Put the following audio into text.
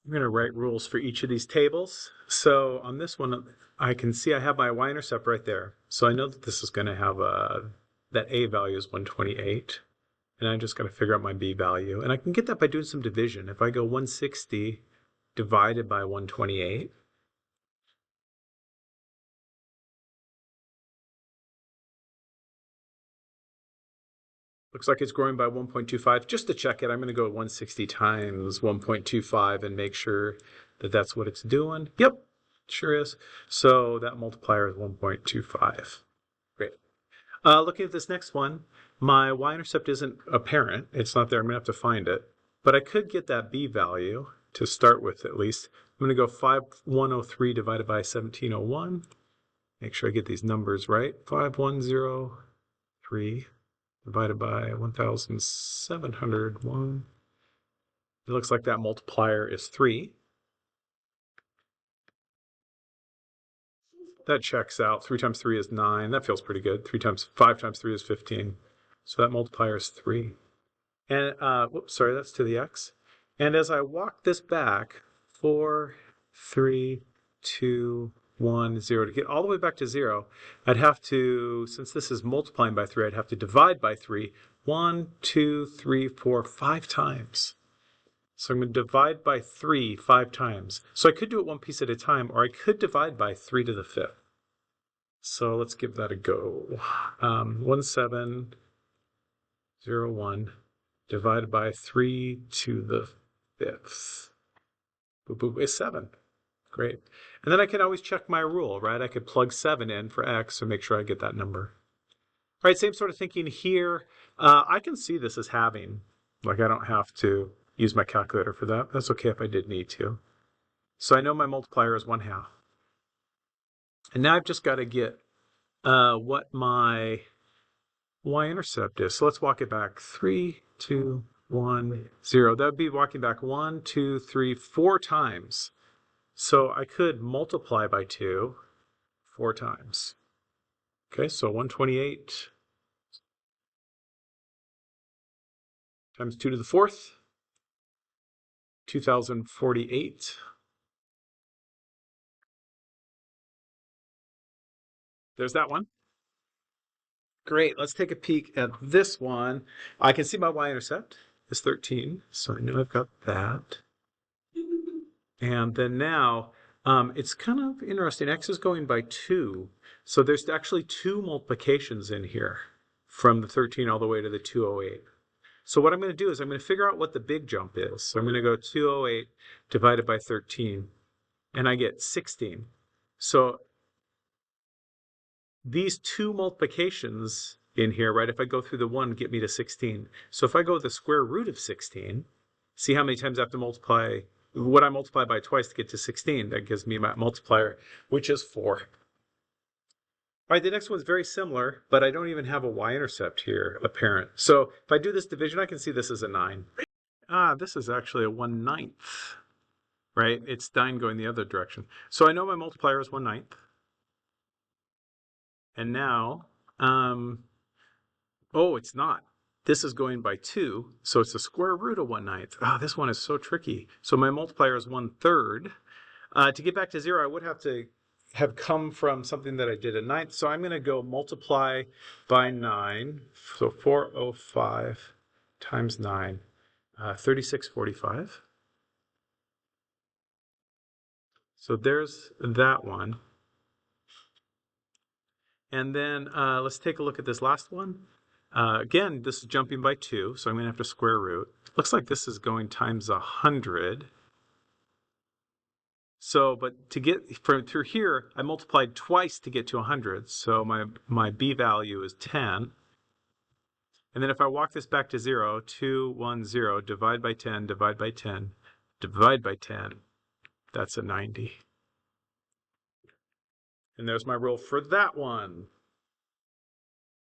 I'm going to write rules for each of these tables. So on this one, I can see I have my y-intercept right there. So I know that this is going to have that a value is 128. And I'm just going to figure out my b value. And I can get that by doing some division. If I go 160 divided by 128, looks like it's growing by 1.25. Just to check it, I'm going to go 160 times 1.25 and make sure that that's what it's doing. Yep, sure is. So that multiplier is 1.25. Great. Looking at this next one, my y-intercept isn't apparent. It's not there. I'm going to have to find it. But I could get that b value to start with at least. I'm going to go 5103 divided by 1701. Make sure I get these numbers right. 5103 divided by 1,701. It looks like that multiplier is 3. That checks out. 3 times 3 is 9. That feels pretty good. 5 times 3 is 15. So that multiplier is 3. And, whoops, sorry, that's to the x. And as I walk this back, 4, 3, 2, 1, 0, to get all the way back to 0, I'd have to, since this is multiplying by 3, I'd have to divide by 3 1, 2, 3, 4, 5 times. So I'm going to divide by 3 5 times. So I could do it one piece at a time, or I could divide by 3 to the 5th. So let's give that a go. 1701 divided by 3 to the 5th. Boop, boop, is 7. Great. And then I can always check my rule, right? I could plug 7 in for x and make sure I get that number. All right, same sort of thinking here. I can see this as halving. Like I don't have to use my calculator for that. That's okay if I did need to. So I know my multiplier is 1/2. And now I've just got to get what my y-intercept is. So let's walk it back. 3, 2, 1, 0. That would be walking back 1, 2, 3, 4 times. So I could multiply by 2 4 times. Okay, so 128 times 2 to the 4th, 2048. There's that one. Great, let's take a peek at this one. I can see my y-intercept is 13, so I know I've got that. And then now, it's kind of interesting. X is going by 2. So there's actually 2 multiplications in here from the 13 all the way to the 208. So what I'm going to do is I'm going to figure out what the big jump is. So I'm going to go 208 divided by 13, and I get 16. So these 2 multiplications in here, right, if I go through the 1, get me to 16. So if I go the square root of 16, see how many times I have to multiply, what I multiply by twice to get to 16. That gives me my multiplier, which is 4. All right, the next one's very similar, but I don't even have a y-intercept here apparent. So if I do this division, I can see this is a 9. This is actually a 1/9, right? It's 9 going the other direction. So I know my multiplier is 1/9. And now, oh, it's not. This is going by 2, so it's the square root of 1/9. This one is so tricky. So my multiplier is 1/3. To get back to 0, I would have to have come from something that I did a 9th. So I'm going to go multiply by 9. So 405 times 9, 3645. So there's that one. And then let's take a look at this last one. Again, this is jumping by 2, so I'm going to have to square root. Looks like this is going times 100. So, but to get through here, I multiplied twice to get to 100. So my b value is 10. And then if I walk this back to 0, 2, 1, 0, divide by 10, divide by 10, divide by 10, that's a 90. And there's my rule for that one.